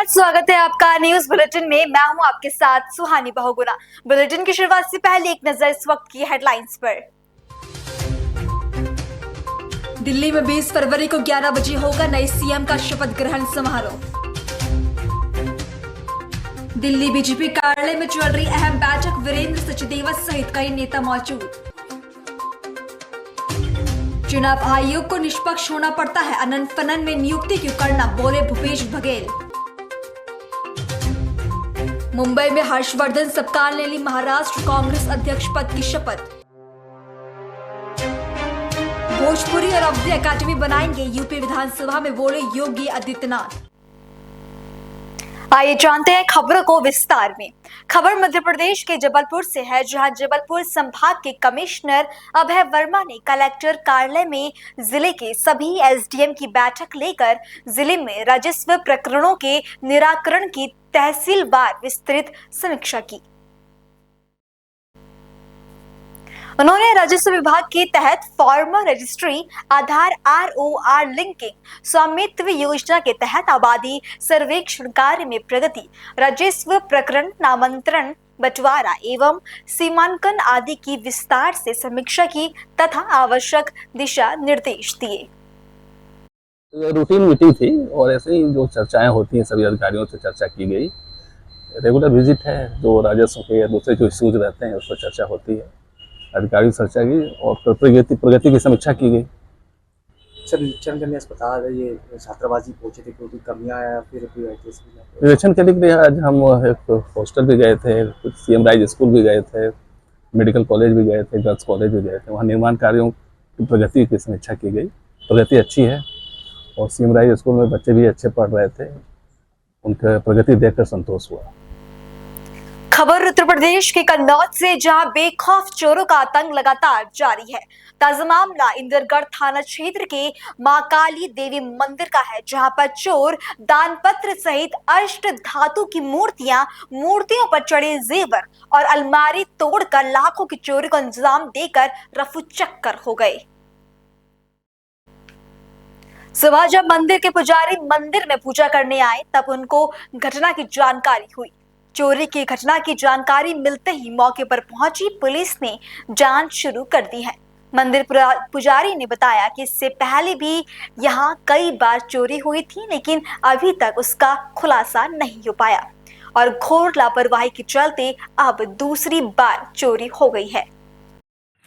स्वागत है आपका न्यूज बुलेटिन में। मैं हूं आपके साथ सुहानी बहुगुना। बुलेटिन की शुरुआत से पहले एक नजर इस वक्त की हेडलाइंस पर। दिल्ली में 20 फरवरी को 11 बजे होगा नए सीएम का शपथ ग्रहण समारोह। दिल्ली बीजेपी कार्यालय में चल रही अहम बैठक, वीरेंद्र सचदेवा सहित कई नेता मौजूद। चुनाव आयोग को निष्पक्ष होना पड़ता है, अनंत फनन में नियुक्ति क्यों करना, बोले भूपेश बघेल। मुंबई में हर्षवर्धन सबकाल ने ली महाराष्ट्र कांग्रेस अध्यक्ष पद की शपथ। भोजपुरी और अवधि एकेडमी बनाएंगे यूपी विधानसभा में, बोले योगी आदित्यनाथ। आइए जानते हैं खबरों को विस्तार में। खबर मध्य प्रदेश के जबलपुर से है, जहां जबलपुर संभाग के कमिश्नर अभय वर्मा ने कलेक्टर कार्यालय में जिले के सभी एसडीएम की बैठक लेकर जिले में राजस्व प्रकरणों के निराकरण की तहसीलवार विस्तृत समीक्षा की। उन्होंने राजस्व विभाग के तहत फार्मर रजिस्ट्री, आधार ROR लिंकिंग, स्वामित्व योजना के तहत आबादी सर्वेक्षण कार्य में प्रगति, राजस्व प्रकरण, नामांतरण, बंटवारा एवं सीमांकन आदि की विस्तार से समीक्षा की तथा आवश्यक दिशा निर्देश दिए। रूटीन मीटिंग थी और ऐसे ही जो चर्चाएं होती हैं सभी अधिकारियों से चर्चा की गई। रेगुलर विजिट है, जो राजस्व के दूसरे जो इश्यूज रहते हैं उस पर चर्चा होती है, अधिकारियों से चर्चा की और प्रगति की समीक्षा की गई। सर, निरीक्षण करने अस्पताल ये छात्रावासी पहुंचे थे, कोई कमियां या फिर कोई निरीक्षण करने के लिए आज हम एक हॉस्टल भी गए थे, कुछ CM राइज स्कूल भी गए थे, मेडिकल कॉलेज भी गए थे, गर्ल्स कॉलेज भी गए थे। वहाँ निर्माण कार्यों की प्रगति की समीक्षा की गई। प्रगति अच्छी है और CM राइज स्कूल में बच्चे भी अच्छे पढ़ रहे थे, उनका प्रगति देखकर संतोष हुआ। खबर उत्तर प्रदेश के कन्नौज से, जहां बेखौफ चोरों का आतंक लगातार जारी है। ताजा मामला इंदरगढ़ थाना क्षेत्र के मां काली देवी मंदिर का है, जहां पर चोर दानपत्र सहित अष्ट धातु की मूर्तियों पर चढ़े जेवर और अलमारी तोड़कर लाखों की चोरी को अंजाम देकर रफूचक्कर हो गए। सुबह जब मंदिर के पुजारी मंदिर में पूजा करने आए, तब उनको घटना की जानकारी हुई। चोरी की घटना की जानकारी मिलते ही मौके पर पहुंची पुलिस ने जांच शुरू कर दी है। मंदिर पुजारी ने बताया कि इससे पहले भी यहां कई बार चोरी हुई थी, लेकिन अभी तक उसका खुलासा नहीं हो पाया और घोर लापरवाही के चलते अब दूसरी बार चोरी हो गई है।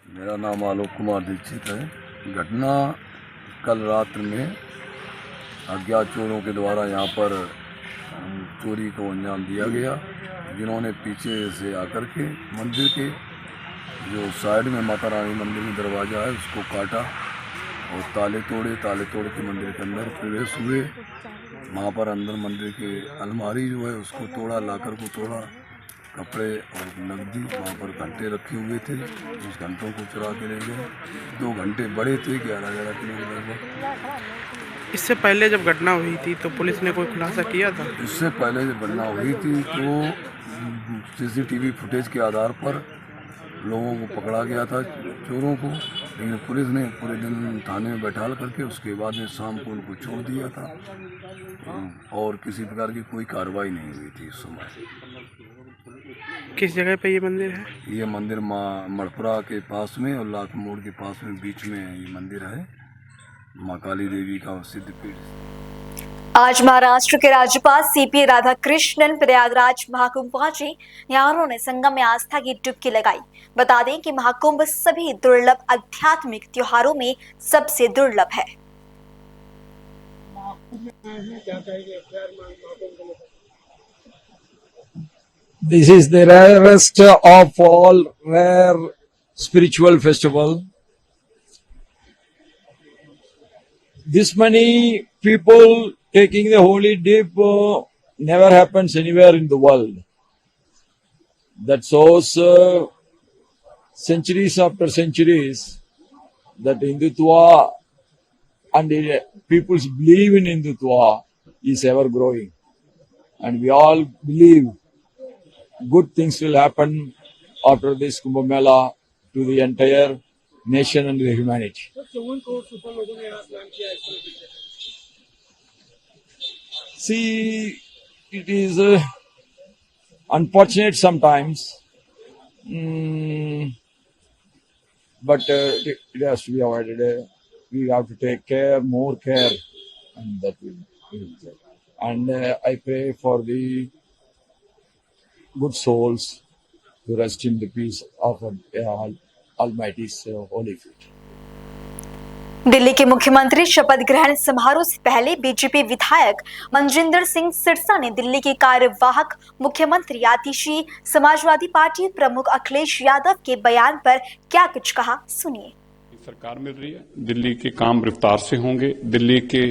मेरा नाम आलोक कुमार दीक्षित है। घटना कल रात में अज्ञात चोरों के द्वारा यहाँ पर चोरी को अंजाम दिया गया, जिन्होंने पीछे से आकर के मंदिर के जो साइड में माता रानी मंदिर में दरवाज़ा है उसको काटा और ताले तोड़ के मंदिर के अंदर प्रवेश हुए। वहाँ पर अंदर मंदिर के अलमारी जो है उसको तोड़ा, लाकर को तोड़ा, कपड़े और नकदी, वहाँ पर घंटे रखे हुए थे, उस घंटों को चुरा के ले गए। 2 घंटे बड़े थे, 11 किलो के लगभग। इससे पहले जब घटना हुई थी तो पुलिस ने कोई खुलासा किया था? इससे पहले जब घटना हुई थी तो CCTV फुटेज के आधार पर लोगों को पकड़ा गया था, चोरों को, लेकिन पुलिस ने पूरे दिन थाने में बैठाल करके उसके बाद में शाम को उनको छोड़ दिया था और किसी प्रकार की कोई कार्रवाई नहीं हुई थी इस समय। किस जगह पे ये मंदिर है? ये मंदिर माँ मड़पुरा के पास में और लाख मोड़ के पास में बीच में ये मंदिर है, माँ काली देवी का सिद्ध पीठ। आज महाराष्ट्र के राज्यपाल CP राधाकृष्णन प्रयागराज महाकुंभ पहुंचे। यहाँ उन्होंने संगम में आस्था की डुबकी लगाई। बता दें कि महाकुंभ सभी दुर्लभ आध्यात्मिक त्योहारों में सबसे दुर्लभ है। This is the rarest of all rare spiritual festival. This many people taking the holy dip never happens anywhere in the world. That shows centuries after centuries that Hindutva and people's belief in Hindutva is ever growing. And we all believe good things will happen after this Kumbh Mela to the entire nation and the humanity. See, it is unfortunate sometimes, but it has to be avoided. We have to take care, more care, and that will. And I pray for the good souls to rest in the peace of Almighty's holy feet. Delhi के मुख्यमंत्री शपथ ग्रहण समारोह से पहले BJP विधायक मनजिंदर सिंह सिरसा ने दिल्ली के कार्यवाहक मुख्यमंत्री आतिशी समाजवादी पार्टी प्रमुख अखिलेश यादव के बयान पर क्या कुछ कहा, सुनिए। सरकार मिल रही है, दिल्ली के काम रफ्तार से होंगे। दिल्ली के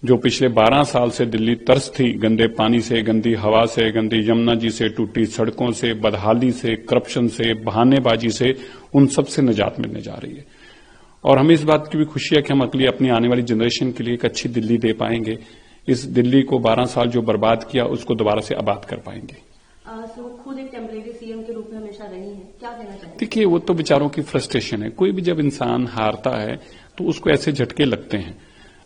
जो पिछले 12 साल से दिल्ली तरस थी, गंदे पानी से, गंदी हवा से, गंदी यमुना जी से, टूटी सड़कों से, बदहाली से, करप्शन से, बहानेबाजी से, उन सब से निजात मिलने जा रही है। और हमें इस बात की भी खुशी है कि हम अपनी आने वाली जनरेशन के लिए एक अच्छी दिल्ली दे पाएंगे। इस दिल्ली को 12 साल जो बर्बाद किया उसको दोबारा से आबाद कर पाएंगे। खुद एक टेम्परेरी सीएम के रूप में हमेशा रही हैं, क्या कहना चाहेंगे? देखिए, वो तो विचारों की फ्रस्ट्रेशन है। कोई भी जब इंसान हारता है तो उसको ऐसे झटके लगते हैं।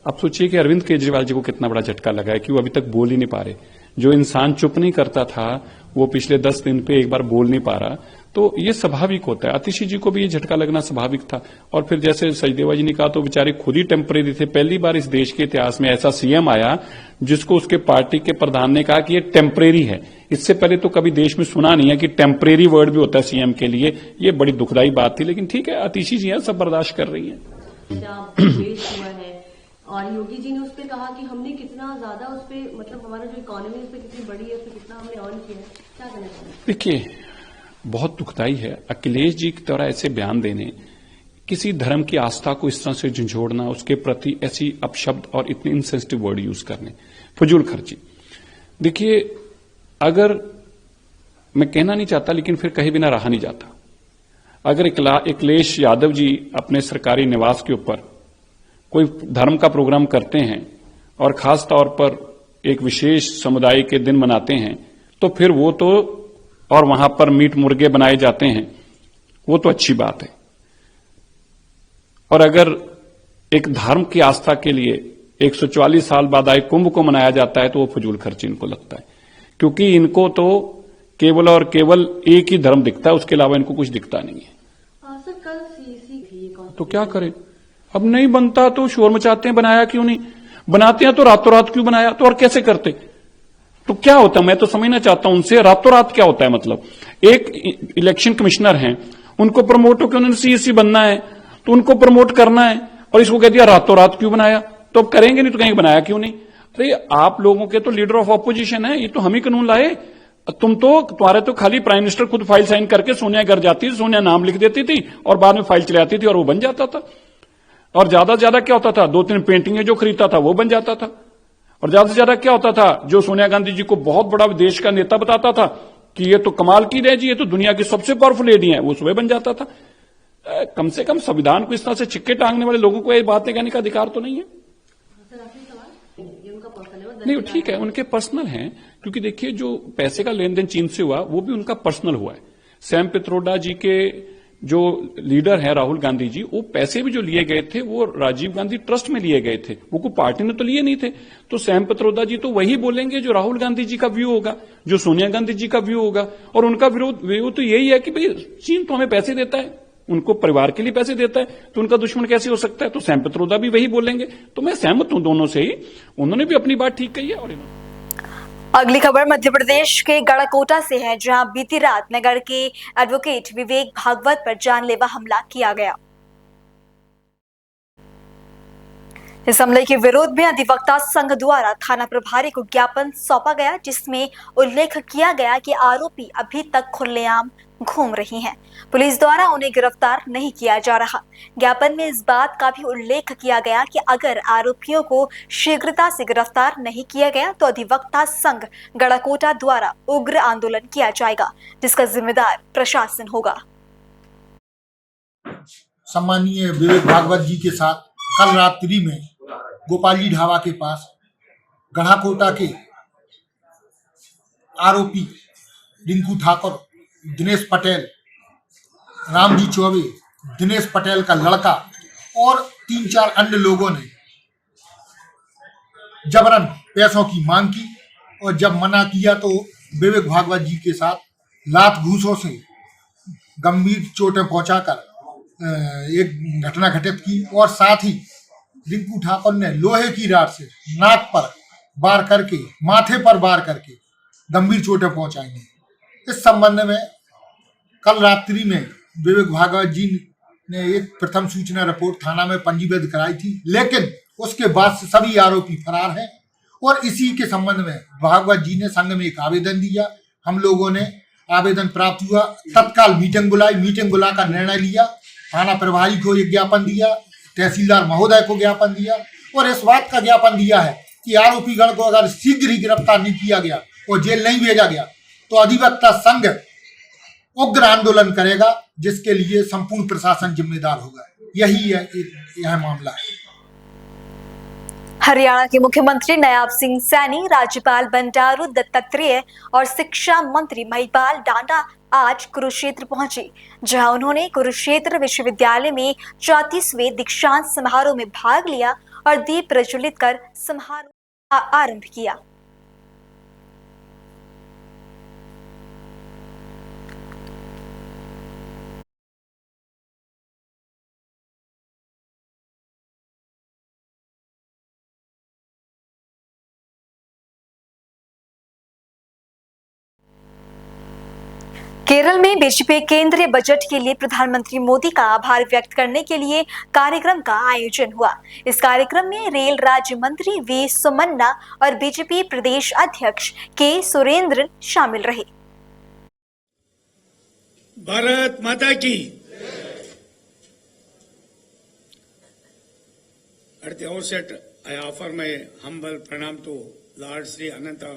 अब सोचिए कि अरविंद केजरीवाल जी को कितना बड़ा झटका लगा है कि वो अभी तक बोल ही नहीं पा रहे। जो इंसान चुप नहीं करता था वो पिछले 10 दिन पे एक बार बोल नहीं पा रहा, तो ये स्वाभाविक होता है। आतिशी जी को भी ये झटका लगना स्वाभाविक था। और फिर जैसे सचदेवा जी ने कहा, तो बेचारे खुद ही टेम्परेरी थे। पहली बार इस देश के इतिहास में ऐसा सीएम आया जिसको उसके पार्टी के प्रधान ने कहा कि ये टेम्परेरी है। इससे पहले तो कभी देश में सुना नहीं है कि टेम्परेरी वर्ड भी होता है सीएम के लिए। ये बड़ी दुखदायी बात थी, लेकिन ठीक है, आतिशी जी हैं, सब बर्दाश्त कर रही हैं। और योगी जी ने उस पर कहा कि हमने कितना ज्यादा उस पर, मतलब हमारा जो इकोनॉमी उस पर कितनी बड़ी है, उस पर कितना हमने अर्न किया है, क्या कहना चाहिए? देखिए, बहुत दुखदाई है अखिलेश जी की तरह ऐसे बयान देने, किसी धर्म की आस्था को इस तरह से झंझोड़ना, उसके प्रति ऐसी अपशब्द और इतने इनसेंसिटिव वर्ड यूज करने, फजूल खर्ची। देखिए, अगर मैं कहना नहीं चाहता लेकिन फिर कहे बिना रहा नहीं जाता। अगर अखिलेश यादव जी अपने सरकारी निवास के ऊपर कोई धर्म का प्रोग्राम करते हैं और खास तौर पर एक विशेष समुदाय के दिन मनाते हैं, तो फिर वो तो, और वहां पर मीट मुर्गे बनाए जाते हैं, वो तो अच्छी बात है। और अगर एक धर्म की आस्था के लिए 144 साल बाद आए कुंभ को मनाया जाता है तो वो फजूल खर्ची इनको लगता है, क्योंकि इनको तो केवल और केवल एक ही धर्म दिखता है, उसके अलावा इनको कुछ दिखता नहीं है। सर, कल सीएसी तो क्या करें? अब नहीं बनता तो शोर मचाते हैं, बनाया क्यों नहीं? बनाते हैं तो रातों रात क्यों बनाया? तो और कैसे करते? तो क्या होता है, मैं तो समझना चाहता हूं उनसे, रातों रात क्या होता है? मतलब एक इलेक्शन कमिश्नर हैं, उनको प्रमोट होकर उन्होंने सीएससी बनना है तो उनको प्रमोट करना है, और इसको कह दिया रातों रात क्यों बनाया? तो अब करेंगे नहीं तो कहेंगे बनाया क्यों नहीं? अरे आप लोगों के तो लीडर ऑफ ऑपोजिशन है, ये तो हम ही कानून लाए। तुम्हारे तो खाली प्राइम मिनिस्टर खुद फाइल साइन करके सोनिया घर जाती थी, सोनिया नाम लिख देती थी और बाद में फाइल चले आती थी और वो बन जाता था। और ज्यादा से ज्यादा क्या होता था, 2-3 पेंटिंगें जो खरीदता था वो बन जाता था। और ज्यादा से ज्यादा क्या होता था, जो सोनिया गांधी जी को बहुत बड़ा देश का नेता बताता था कि ये तो कमाल की है जी, ये तो दुनिया की सबसे पावरफुल लेडी है, वो सुबह बन जाता था। कम से कम संविधान को इस तरह से छिक्के टांगने वाले लोगों को ये बातें कहने का अधिकार तो नहीं है। नहीं, ठीक है, उनके पर्सनल हैं, क्योंकि देखिए जो पैसे का लेन देन चीन से हुआ वो भी उनका पर्सनल हुआ है। सैम पित्रोडा जी के जो लीडर हैं राहुल गांधी जी, वो पैसे भी जो लिए गए थे वो राजीव गांधी ट्रस्ट में लिए गए थे, वो कोई पार्टी ने तो लिए नहीं थे। तो सैम पित्रोदा जी तो वही बोलेंगे जो राहुल गांधी जी का व्यू होगा, जो सोनिया गांधी जी का व्यू होगा। और उनका व्यू तो यही है कि भाई चीन तो हमें पैसे देता है, उनको परिवार के लिए पैसे देता है, तो उनका दुश्मन कैसे हो सकता है? तो सैम पित्रोदा भी वही बोलेंगे। तो मैं सहमत हूं दोनों से ही, उन्होंने भी अपनी बात ठीक कही है। और अगली खबर मध्य प्रदेश के गढ़कोटा से है, जहां बीती रात नगर के एडवोकेट विवेक भागवत पर जानलेवा हमला किया गया। इस हमले के विरोध में अधिवक्ता संघ द्वारा थाना प्रभारी को ज्ञापन सौंपा गया, जिसमें उल्लेख किया गया कि आरोपी अभी तक खुलेआम घूम रही हैं। पुलिस द्वारा उन्हें गिरफ्तार नहीं किया जा रहा। ज्ञापन में इस बात का भी उल्लेख किया गया कि अगर आरोपियों को शीघ्रता से गिरफ्तार नहीं किया गया तो अधिवक्ता संघ गढ़कोटा द्वारा उग्र आंदोलन किया जाएगा, जिसका जिम्मेदार प्रशासन होगा। सम्मानीय विवेक भागवत जी के साथ कल रात्रि में गोपाली ढाबा के पास गढ़कोटा के आरोपी रिंकू ठाकुर, दिनेश पटेल, रामजी चौबे, दिनेश पटेल का लड़का और 3-4 अन्य लोगों ने जबरन पैसों की मांग की और जब मना किया तो विवेक भागवत जी के साथ लात घूसों से गंभीर चोटें पहुंचाकर एक घटना घटित की और साथ ही रिंकू ठाकुर ने लोहे की रॉड से नाक पर वार करके, माथे पर वार करके गंभीर चोटें पहुंचाई हैं। इस संबंध में कल रात्रि में विवेक भागवत जी ने एक प्रथम सूचना रिपोर्ट थाना में पंजीबद्ध कराई थी, लेकिन उसके बाद से सभी आरोपी फरार हैं और इसी के संबंध में भागवत जी ने संघ में एक आवेदन दिया। हम लोगों ने आवेदन प्राप्त हुआ, तत्काल मीटिंग बुलाई, मीटिंग बुलाकर निर्णय लिया, थाना प्रभारी को एक ज्ञापन दिया, तहसीलदार महोदय को ज्ञापन दिया और इस बात का ज्ञापन दिया है कि आरोपी गण को अगर शीघ्र ही गिरफ्तार नहीं किया गया और जेल नहीं भेजा गया तो अधिवक्ता संघ उग्र आंदोलन करेगा, जिसके लिए संपूर्ण प्रशासन जिम्मेदार होगा। यही यह मामला है। हरियाणा के मुख्यमंत्री नायब सिंह सैनी, राज्यपाल बंडारू दत्तात्रेय और शिक्षा मंत्री महिपाल डांडा आज कुरुक्षेत्र पहुंचे, जहां उन्होंने कुरुक्षेत्र विश्वविद्यालय में 34वें दीक्षांत समारोह में भाग लिया और दीप प्रज्वलित कर समारोह आरंभ किया। केरल में बीजेपी केंद्रीय बजट के लिए प्रधानमंत्री मोदी का आभार व्यक्त करने के लिए कार्यक्रम का आयोजन हुआ। इस कार्यक्रम में रेल राज्य मंत्री वी सोमन्ना और बीजेपी प्रदेश अध्यक्ष के सुरेंद्रन शामिल रहे। भारत माता की। At the outset, I offer my humble pranam to Lord Sri Ananta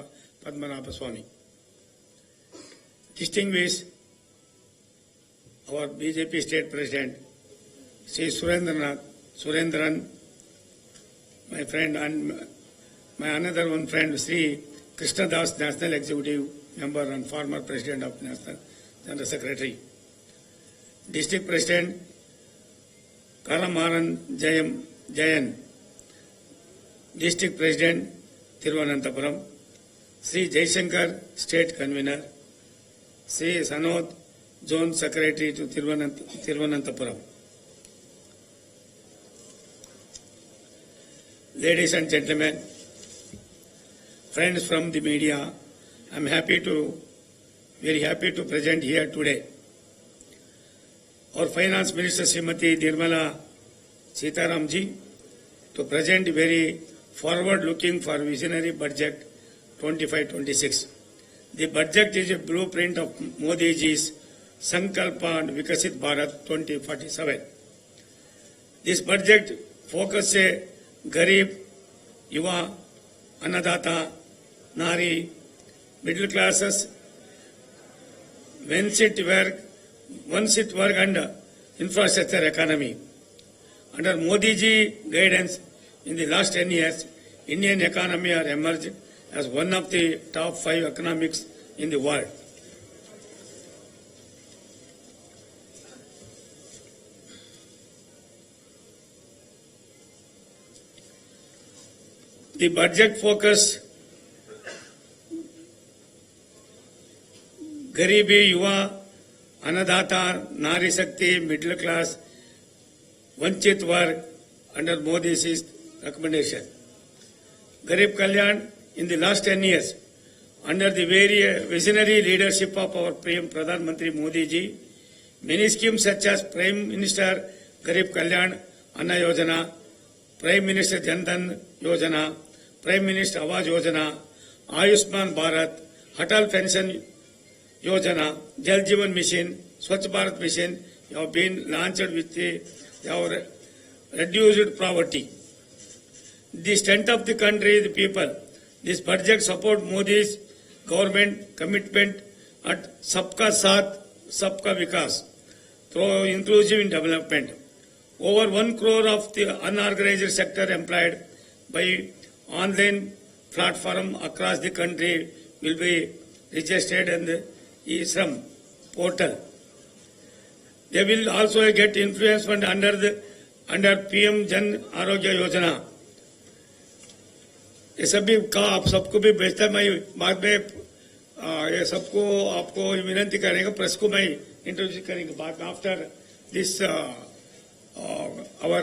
Padmanabha Swami. Distinguished our BJP State President, Sri Surendran, my friend, and my another one friend, Sri Krishna Das, National Executive Member and former President of National General Secretary. District President Kalamaran Jayan, District President Thiruvananthapuram, Sri Jaishankar, State Convener, Sri Sanod, Zone Secretary to Thiruvananthapuram. Ladies and gentlemen, friends from the media, I am very happy to present here today our Finance Minister Srimati Nirmala Sitaramji to present very forward-looking for visionary budget 25-26. The budget is a blueprint of Modi ji's Sankalpa and Vikasit Bharat 2047. This budget focuses Garib, Yuva, Annadata, Nari, middle classes, one seat work and infrastructure economy. Under Modi ji guidance in the last 10 years, Indian economy has emerged as one of the top 5 economics in the world. The budget focus Garibi, Yuva, Annadata, Nari Shakti, middle class, Vanchit Varg under Modi's recommendation. Garib Kalyan in the last 10 years, under the very visionary leadership of our Pradhan Mantri Modi ji, many schemes such as Prime Minister Garib Kalyan Anna Yojana, Prime Minister Jan Dhan Yojana, Prime Minister Awas Yojana, Ayushman Bharat, Atal Pension Yojana, Jal Jeevan Mission, Swachh Bharat Mission have been launched with our reduced poverty. The strength of the country, the people. This budget support Modi's government commitment at Sabka Saath, Sabka Vikas through inclusive in development. Over 1 crore of the unorganized sector employed by online platform across the country will be registered in the e-Shram portal. They will also get influence fund under PM Jan Arogya Yojana. ये सब भी कहा, आप सबको भी भेजता मैं बाद में ये सबको आपको विनंती करेंगे, प्रेस को मैं इंट्रोड्यूस करेंगे बाद में after this our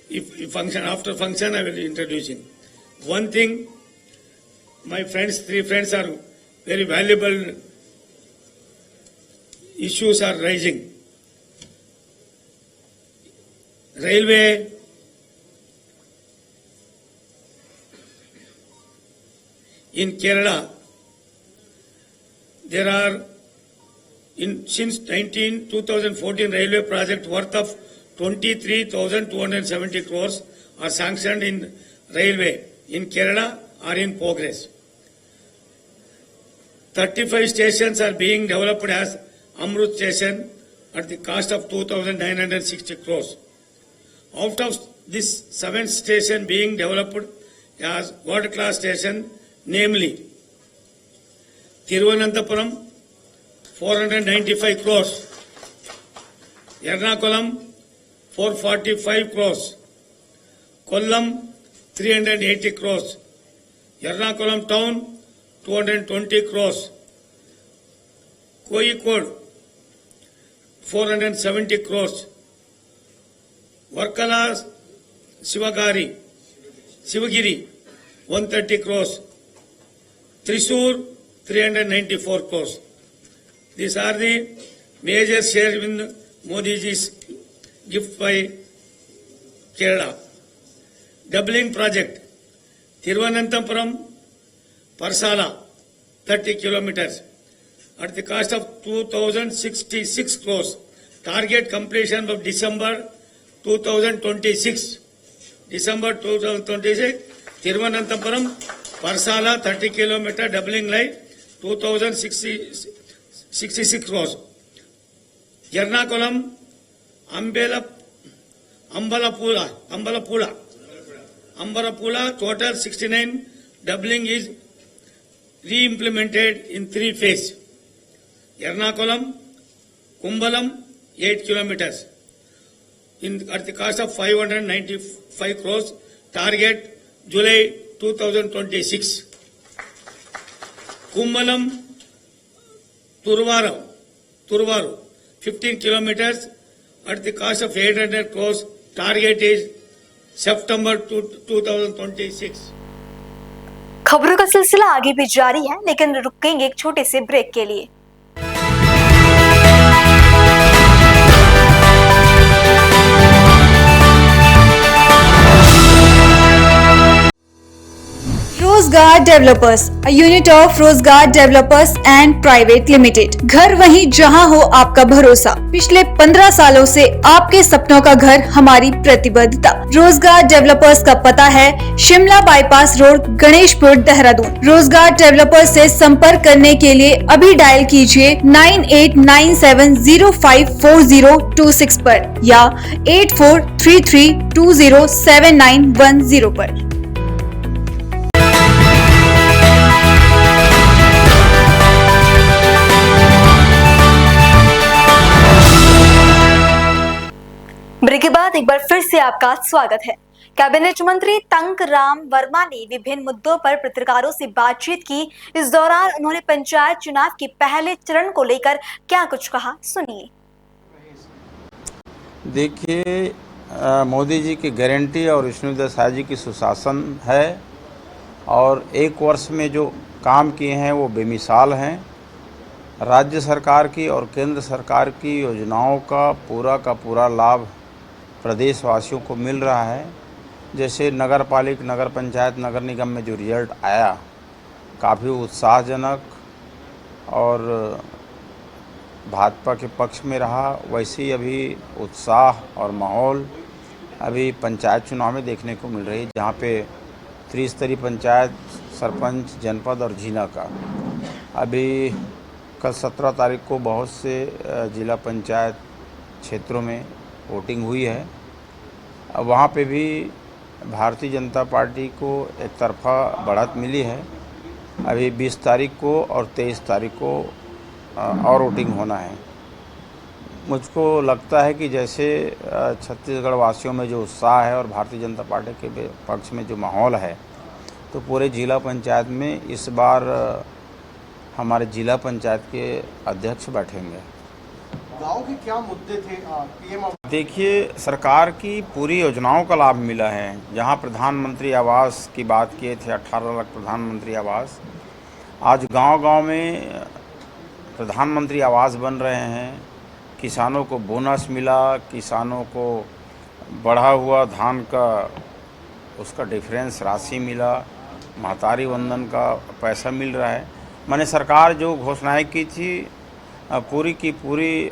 if function, after function I will introduce him. One thing, my friends, 3 friends are very valuable issues are rising. Railway, in Kerala, there are since 2014 railway project worth of 23,270 crores are sanctioned in railway in Kerala are in progress. 35 stations are being developed as Amrut station at the cost of 2,960 crores. Out of this 7 station being developed as world-class station, namely Thiruvananthapuram 495 crores, Ernakulam 445 crores, Kollam 380 crores, Ernakulam town 220 crores, Kozhikode 470 crores, Varkala Sivagiri 130 crores, Thrissur 394 crores. These are the major share in Modi ji's gift by Kerala. Doubling project, Thiruvananthapuram, Parsala, 30 kilometers at the cost of 2,066 crores. Target completion of December 2026. December 2026, Thiruvananthapuram, Parsala, 30 kilometer doubling line, 2,066 crores. Ernakulam, Ambalapula, total 69, doubling is re-implemented in 3 phases. Ernakulam, Kumbalam, 8 kilometers at the cost of 595 crores. Target July 2026. Kumbalam, Turvaru, 15 kilometers at the cost of 800 crores. Target is September 2026. खबरों का सिलसिला आगे भी जारी है, लेकिन रुकेंगे एक छोटे से ब्रेक के लिए। रोजगार डेवलपर्स, अ यूनिट ऑफ रोजगार डेवलपर्स एंड प्राइवेट लिमिटेड। घर वहीं जहां हो आपका भरोसा। पिछले 15 सालों से आपके सपनों का घर हमारी प्रतिबद्धता। रोजगार डेवलपर्स का पता है शिमला बाईपास रोड, गणेशपुर, देहरादून। रोजगार डेवलपर्स से संपर्क करने के लिए अभी डायल कीजिए 9897054026 पर या 8433207910 पर। ब्रेक के बाद एक बार फिर से आपका स्वागत है। कैबिनेट मंत्री तंकराम वर्मा ने विभिन्न मुद्दों पर पत्रकारों से बातचीत की। इस दौरान उन्होंने पंचायत चुनाव के पहले चरण को लेकर क्या कुछ कहा, सुनिए। देखिए, मोदी जी की गारंटी और विष्णुदेव साय जी की सुशासन है और 1 वर्ष में जो काम किए हैं वो बेमिसाल हैं। राज्य सरकार की और केंद्र सरकार की योजनाओं का पूरा लाभ प्रदेशवासियों को मिल रहा है। जैसे नगर पालिका, नगर पंचायत, नगर निगम में जो रिजल्ट आया काफ़ी उत्साहजनक और भाजपा के पक्ष में रहा, वैसे ही अभी उत्साह और माहौल अभी पंचायत चुनाव में देखने को मिल रही है, जहाँ पे त्रिस्तरीय पंचायत, सरपंच, जनपद और जिला का। अभी कल 17 तारीख को बहुत से जिला पंचायत क्षेत्रों में वोटिंग हुई है। वहाँ पे भी भारतीय जनता पार्टी को एक तरफा बढ़त मिली है। अभी 20 तारीख को और 23 तारीख को और वोटिंग होना है। मुझको लगता है कि जैसे छत्तीसगढ़ वासियों में जो उत्साह है और भारतीय जनता पार्टी के पक्ष में जो माहौल है, तो पूरे जिला पंचायत में इस बार हमारे जिला पंचायत के अध्यक्ष बैठेंगे। गांव के क्या मुद्दे थे पीएम? देखिए, सरकार की पूरी योजनाओं का लाभ मिला है। जहां प्रधानमंत्री आवास की बात किए थे, 18 लाख प्रधानमंत्री आवास, आज गांव-गांव में प्रधानमंत्री आवास बन रहे हैं। किसानों को बोनस मिला, किसानों को बढ़ा हुआ धान का उसका डिफरेंस राशि मिला, महतारी वंदन का पैसा मिल रहा है। मैंने सरकार जो घोषणाएं की थी, पूरी की पूरी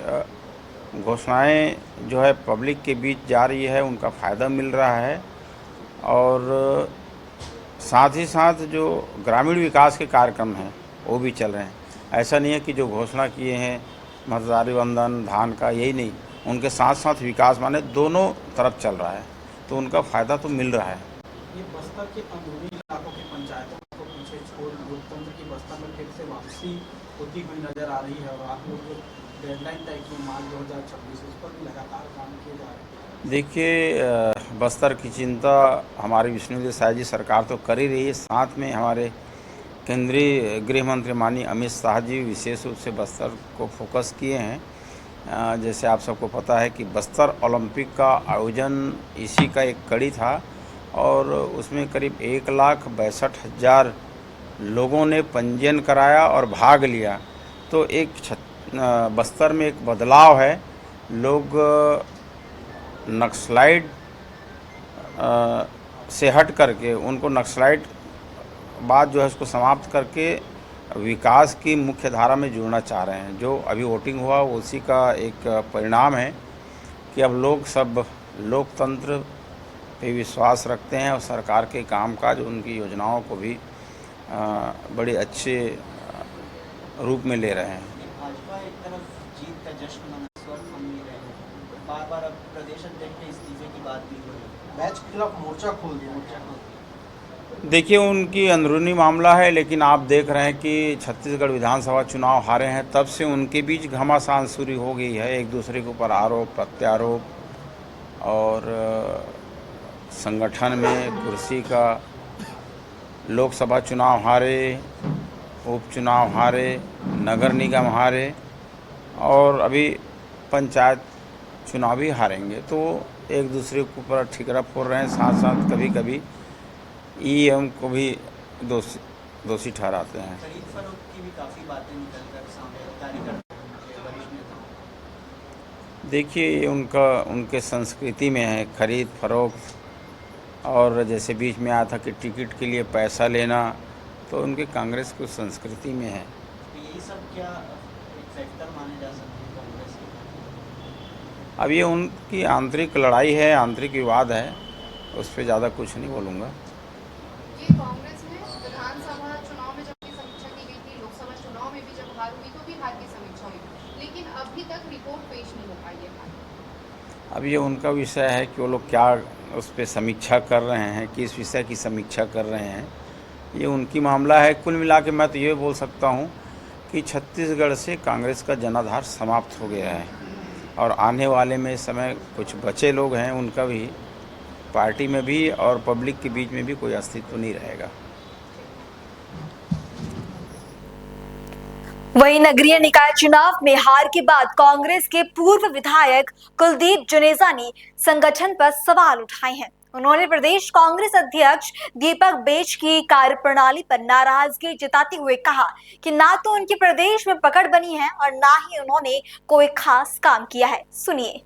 घोषणाएं जो है पब्लिक के बीच जा रही है, उनका फ़ायदा मिल रहा है। और साथ ही साथ जो ग्रामीण विकास के कार्यक्रम हैं वो भी चल रहे हैं। ऐसा नहीं है कि जो घोषणा किए हैं महतारी वंदन धान का, यही नहीं, उनके साथ साथ विकास माने दोनों तरफ चल रहा है, तो उनका फ़ायदा तो मिल रहा है। ये बस्तर के अंदरूनी इलाकों की पंचायतों को पीछे छोड़ लोकतंत्र की बस्तर में फिर से वापसी होती हुई नजर आ रही है, और आप लोग जो डेडलाइन तय की मार्च 2026 उस पर भी लगातार काम किए जा रहे हैं। देखिए, बस्तर की चिंता हमारी विष्णुदेव साय जी सरकार तो कर ही रही है, साथ में हमारे केंद्रीय गृह मंत्री माननीय अमित शाह जी विशेष रूप से बस्तर को फोकस किए हैं। जैसे आप सबको पता है कि बस्तर ओलंपिक का आयोजन इसी का एक कड़ी था, और उसमें करीब 1,62,000 लोगों ने पंजीयन कराया और भाग लिया। तो एक बस्तर में एक बदलाव है। लोग नक्सलाइट से हट करके, उनको नक्सलाइट बात जो है उसको समाप्त करके विकास की मुख्य धारा में जुड़ना चाह रहे हैं। जो अभी वोटिंग हुआ उसी का एक परिणाम है कि अब लोग सब लोकतंत्र पे विश्वास रखते हैं और सरकार के कामकाज, उनकी योजनाओं को भी बड़े अच्छे रूप में ले रहे हैं। भाजपा एक तरफ जीत का जश्न मना, स्वर हम नहीं रहे हैं, बार-बार अब प्रदेश अध्यक्ष के इस्तीफे की बात भी हो रही है, मैच के खिलाफ मोर्चा खोल दिया। देखिए, उनकी अंदरूनी मामला है, लेकिन आप देख रहे हैं कि छत्तीसगढ़ विधानसभा चुनाव हारे हैं, तब से उनके बीच घमासान शुरू हो गई है, एक दूसरे के ऊपर आरोप प्रत्यारोप, और संगठन में कुर्सी का। लोकसभा चुनाव हारे, उपचुनाव हारे, नगर निगम हारे, और अभी पंचायत चुनाव भी हारेंगे, तो एक दूसरे के ऊपर ठिकरा फोड़ रहे हैं। साथ साथ कभी कभी ईएम को भी दोषी ठहराते हैं। खरीद फरोख्त की भी काफ़ी बातें निकलकर सामने कार्यकर्ता वरिष्ठ नेताओं। देखिए, ये उनके संस्कृति में है खरीद फरोख्त, और जैसे बीच में आया था कि टिकट के लिए पैसा लेना, तो उनके कांग्रेस की संस्कृति में है। तो यही सब क्या एक फैक्टर माने जा सकते हैं कांग्रेस के? अब ये उनकी आंतरिक लड़ाई है, आंतरिक विवाद है, उस पर ज़्यादा कुछ नहीं बोलूँगा। कांग्रेस में विधानसभा चुनाव में जब भी समीक्षा की गई थी, लोकसभा चुनाव में भी जब हार हुई तो भी हार की समीक्षा हुई, लेकिन अभी तक रिपोर्ट पेश नहीं हो पाई है। अब ये उनका विषय है कि वो लोग क्या उस पर समीक्षा कर रहे हैं, किस विषय की समीक्षा कर रहे हैं, ये उनकी मामला है। कुल मिला के मैं तो ये बोल सकता हूँ कि छत्तीसगढ़ से कांग्रेस का जनाधार समाप्त हो गया है, और आने वाले में समय कुछ बचे लोग हैं, उनका भी पार्टी में भी और पब्लिक के बीच में भी कोई अस्तित्व नहीं रहेगा। वहीं नगरीय निकाय चुनाव में हार के बाद कांग्रेस के पूर्व विधायक कुलदीप जुनेजा ने संगठन पर सवाल उठाए हैं। उन्होंने प्रदेश कांग्रेस अध्यक्ष दीपक बेज की कार्यप्रणाली पर नाराजगी जताते हुए कहा कि ना तो उनके प्रदेश में पकड़ बनी है और ना ही उन्होंने कोई खास काम किया है। सुनिए।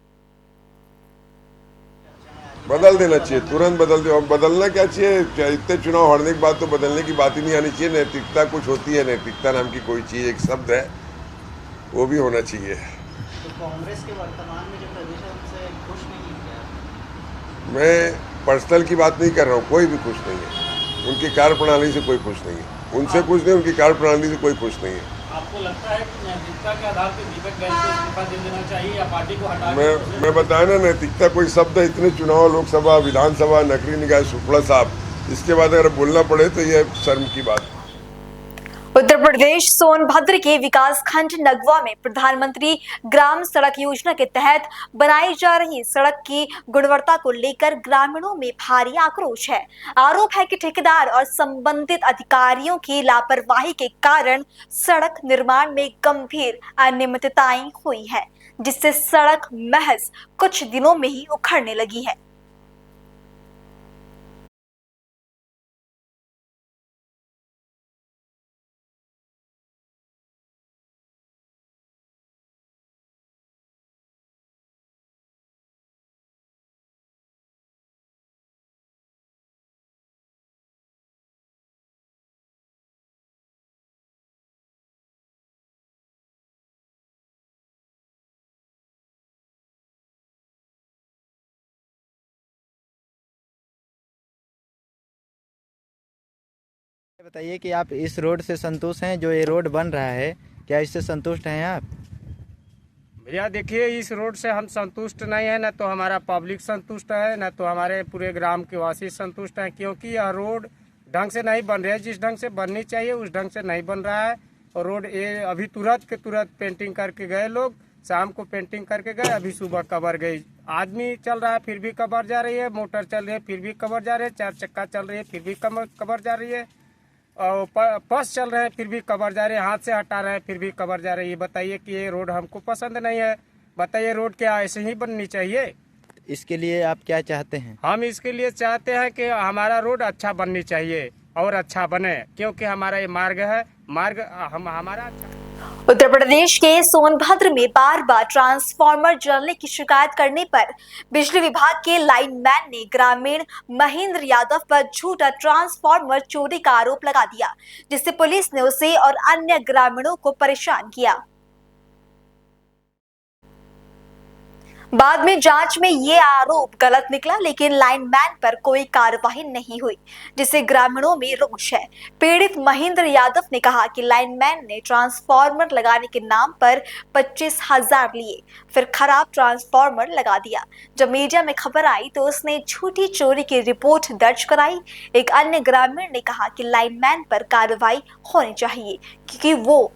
बदल देना चाहिए, तुरंत बदल दो। बदलना क्या चाहिए, इतने चुनाव हारने के बाद तो बदलने की बात ही नहीं आनी चाहिए। नैतिकता कुछ होती है, नैतिकता नाम की कोई चीज़, एक शब्द है, वो भी होना चाहिए। तो कांग्रेस के वर्तमान में जो प्रदेश है उनसे खुश नहीं है? मैं पर्सनल की बात नहीं कर रहा हूँ, कोई भी खुश नहीं है। उनकी कार्यप्रणाली से कोई खुश नहीं है, उनसे खुश नहीं, उनकी कार्यप्रणाली से कोई खुश नहीं है। आपको लगता है कि नैतिकता के आधार पर दीपक बैज को इस्तीफा दे देना चाहिए या पार्टी को हटा? मैं बताया ना, नैतिकता कोई शब्द है। इतने चुनाव, लोकसभा, विधानसभा, नगरीय निकाय, सुपड़ा साहब, इसके बाद अगर बोलना पड़े तो यह शर्म की बात है। उत्तर प्रदेश सोनभद्र के विकास खंड नगवा में प्रधानमंत्री ग्राम सड़क योजना के तहत बनाई जा रही सड़क की गुणवत्ता को लेकर ग्रामीणों में भारी आक्रोश है। आरोप है कि ठेकेदार और संबंधित अधिकारियों की लापरवाही के कारण सड़क निर्माण में गंभीर अनियमितताएं हुई है, जिससे सड़क महज कुछ दिनों में ही उखड़ने लगी है। बताइए कि आप इस रोड से संतुष्ट हैं? जो ये रोड बन रहा है, क्या इससे संतुष्ट हैं आप? भैया देखिए, इस रोड से हम संतुष्ट नहीं है, न तो हमारा पब्लिक संतुष्ट है, न तो हमारे पूरे ग्राम के वासी संतुष्ट हैं, क्योंकि यह रोड ढंग से नहीं बन रही है। जिस ढंग से बननी चाहिए उस ढंग से नहीं बन रहा है। और रोड ये अभी तुरंत के तुरंत पेंटिंग करके गए लोग, शाम को पेंटिंग करके गए, अभी सुबह कबर गई। आदमी चल रहा है फिर भी कबर जा रही है, मोटर चल रही है फिर भी कबर जा रही है, 4 चक्का चल रही है फिर भी कबर जा रही है, और बस चल रहे हैं फिर भी कबर जा रहे हैं, हाथ से हटा रहे हैं फिर भी कबर जा रही है। बताइए कि ये रोड हमको पसंद नहीं है। बताइए रोड क्या ऐसे ही बननी चाहिए? इसके लिए आप क्या चाहते हैं? हम इसके लिए चाहते हैं कि हमारा रोड अच्छा बननी चाहिए और अच्छा बने, क्योंकि हमारा ये मार्ग है, मार्ग हमारा अच्छा। उत्तर प्रदेश के सोनभद्र में बार बार ट्रांसफार्मर जलने की शिकायत करने पर बिजली विभाग के लाइनमैन ने ग्रामीण महेंद्र यादव पर झूठा ट्रांसफार्मर चोरी का आरोप लगा दिया, जिससे पुलिस ने उसे और अन्य ग्रामीणों को परेशान किया। बाद में जांच में ये आरोप गलत निकला, लेकिन लाइनमैन पर कोई कार्रवाई नहीं हुई, जिससे ग्रामीणों में रोष है। पीड़ित महेंद्र यादव ने कहा कि लाइनमैन ने ट्रांसफार्मर लगाने के नाम पर 25,000 लिए, फिर खराब ट्रांसफार्मर लगा दिया। जब मीडिया में खबर आई तो उसने झूठी चोरी की रिपोर्ट दर्ज कराई। एक अन्य ग्रामीण ने कहा कि लाइनमैन पर कार्रवाई होनी चाहिए, क्योंकि वो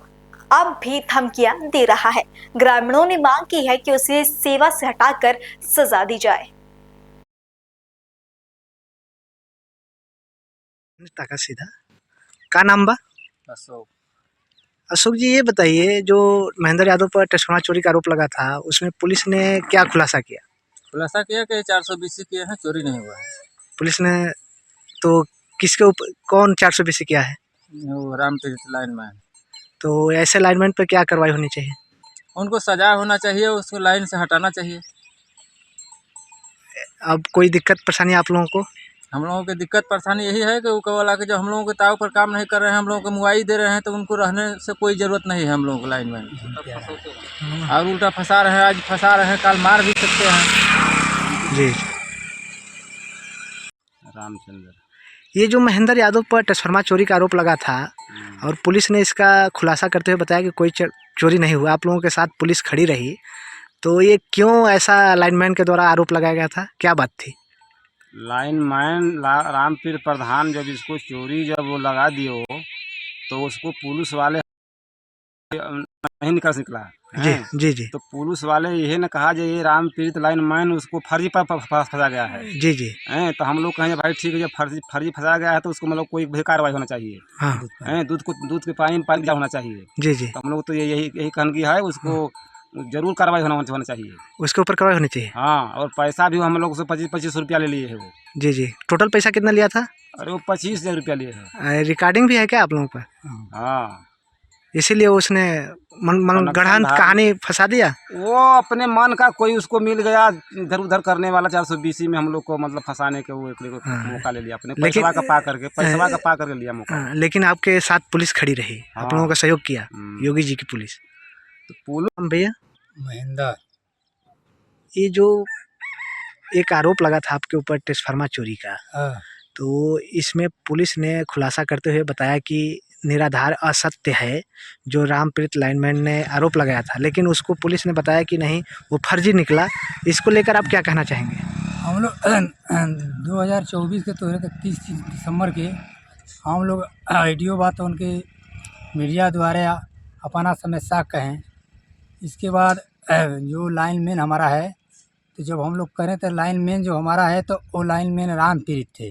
अब भी धमकियां दे रहा है। ग्रामीणों ने मांग की है कि उसे सेवा से हटाकर सजा दी जाए। सीधा का नाम बा? अशोक जी, ये बताइए, जो महेंद्र यादव पर ट्रांसफार्मर चोरी का आरोप लगा था, उसमें पुलिस ने क्या खुलासा किया? खुलासा किया कि 420 किए हैं, चोरी नहीं हुआ है। पुलिस ने तो किसके ऊपर, कौन 420 किया है? वो रामप्रीत लाइनमैन। तो ऐसे लाइनमैन पर क्या कार्रवाई होनी चाहिए? उनको सजा होना चाहिए, उसको लाइन से हटाना चाहिए। अब कोई दिक्कत परेशानी आप लोगों को? हम लोगों की दिक्कत परेशानी यही है कि वो वाला के जो हम लोगों के ताव पर काम नहीं कर रहे हैं, हम लोगों को मुआवजा दे रहे हैं, तो उनको रहने से कोई ज़रूरत नहीं है हम लोगों को लाइनमैन। और उल्टा फंसा रहे हैं, आज फंसा रहे हैं, कल मार भी सकते हैं। जी। रामचंद्र। ये जो महेंद्र यादव पर ट्रांसफार्मर चोरी का आरोप लगा था और पुलिस ने इसका खुलासा करते हुए बताया कि कोई चोरी नहीं हुआ, आप लोगों के साथ पुलिस खड़ी रही, तो ये क्यों ऐसा लाइनमैन के द्वारा आरोप लगाया गया था? क्या बात थी? लाइनमैन रामपीर प्रधान जब इसको चोरी जब वो लगा दियो, तो उसको पुलिस वाले नहीं निकला जी जी जी। तो पुलिस वाले यही ने कहा जो ये रामपीर लाइनमैन उसको फर्जी पर फंसा गया है। जी जी। तो हम लोग कहें भाई ठीक है, जब फर्जी फंसा गया है तो उसको मतलब कोई भी कार्रवाई होना चाहिए। हाँ। दूध के पानी दिया होना चाहिए। जी जी। तो हम लोग तो यही कहनगी है, उसको जरूर कार्रवाई होना चाहिए, उसके ऊपर कार्रवाई होनी चाहिए। हाँ। और पैसा भी हम लोग से 25 रुपया ले लिए है वो। जी जी। टोटल पैसा कितना लिया था? अरे वो 25,000 रुपया लिए है। रिकॉर्डिंग भी है क्या आप लोगों पर? हाँ। इसीलिए उसने मन गढ़ान कहानी फंसा दिया। वो अपने मन का कोई उसको मिल गया इधर उधर करने वाला, 420 में हम लोग को मतलब फंसाने के वो एक मौका ले लिया, अपने पैसा का पा करके लिया मौका। लेकिन आपके साथ पुलिस खड़ी रही, आप लोगों का सहयोग किया, योगी जी की पुलिस। तो पुलिस भैया महेंद्र, ये जो एक आरोप लगा था आपके ऊपर ट्रांसफार्मर चोरी का, तो इसमें पुलिस ने खुलासा करते हुए बताया कि निराधार असत्य है जो रामप्रीत लाइनमैन ने आरोप लगाया था, लेकिन उसको पुलिस ने बताया कि नहीं, वो फर्जी निकला। इसको लेकर आप क्या कहना चाहेंगे? हम लोग 2024 के 30 दिसंबर के हम लोग IDO बात उनके मीडिया द्वारा अपना समस्या कहें। इसके बाद जो लाइनमैन हमारा है, तो जब हम लोग करें तो लाइनमैन जो हमारा है तो वो लाइनमैन राम पीड़ित थे,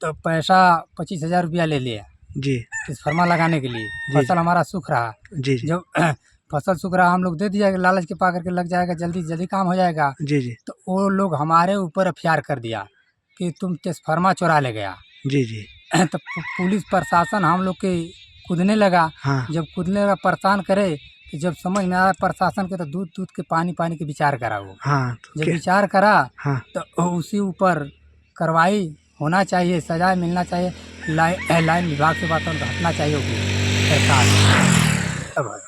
तो पैसा 25,000 रुपया ले लिया जी ट्रांसफार्मर लगाने के लिए। फसल हमारा सूख रहा जी जब फसल सूख रहा हम लोग दे दिया लालच के पा करके लग जाएगा, जल्दी जल्दी काम हो जाएगा। जी जी तो वो लोग हमारे ऊपर एफआईआर कर दिया कि तुम ट्रांसफार्मर चुरा ले गया। जी जी तो पुलिस प्रशासन हम लोग के कूदने लगा। हाँ जब कूदने लगा परेशान करे, तो जब समझ में आया प्रशासन के, तो दूध दूध के पानी पानी के विचार करा वो। हाँ जब विचार करा हाँ तो उसी ऊपर कार्रवाई होना चाहिए, सजा मिलना चाहिए। लाइन विभाग से बात हटना चाहिए सरकार।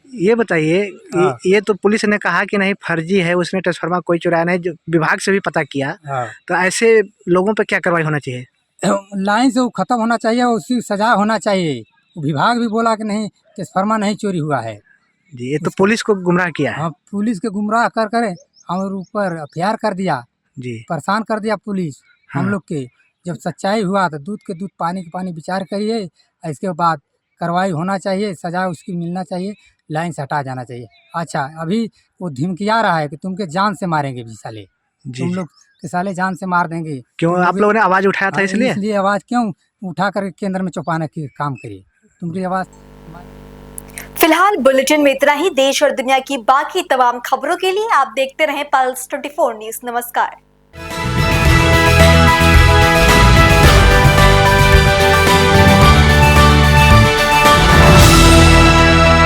ये बताइए हाँ। ये तो पुलिस ने कहा कि नहीं फर्जी है, उसने ट्रांसफार्मर कोई चुराया नहीं, जो विभाग से भी पता किया। हाँ। तो ऐसे लोगों पे क्या कार्रवाई होना चाहिए? लाइन से वो खत्म होना चाहिए, उसी सजा होना चाहिए। विभाग भी बोला कि नहीं ट्रांसफार्मर नहीं चोरी हुआ है। जी ये तो पुलिस को गुमराह किया है। हाँ, पुलिस के गुमराह करे हमारे ऊपर एफआईआर कर दिया, जी परेशान कर दिया पुलिस हम हाँ। लोग के। जब सच्चाई हुआ तो दूध के दूध पानी के पानी विचार करिए, इसके बाद कार्रवाई होना चाहिए, सजा उसकी मिलना चाहिए, लाइन से हटा जाना चाहिए। अच्छा, अभी वो धमकिया रहा है कि तुमके जान से मारेंगे भी साले, तुम लोग के साले जान से मार देंगे। क्यों आप लोगों ने आवाज उठाया था इसलिए? इसलिए आवाज क्यों उठा कर केंद्र में छुपाने के काम करिए, तुम्हारी आवाज। फिलहाल बुलेटिन में इतना ही। देश और दुनिया की बाकी तमाम खबरों के लिए आप देखते रहें पल्स 24 न्यूज। नमस्कार।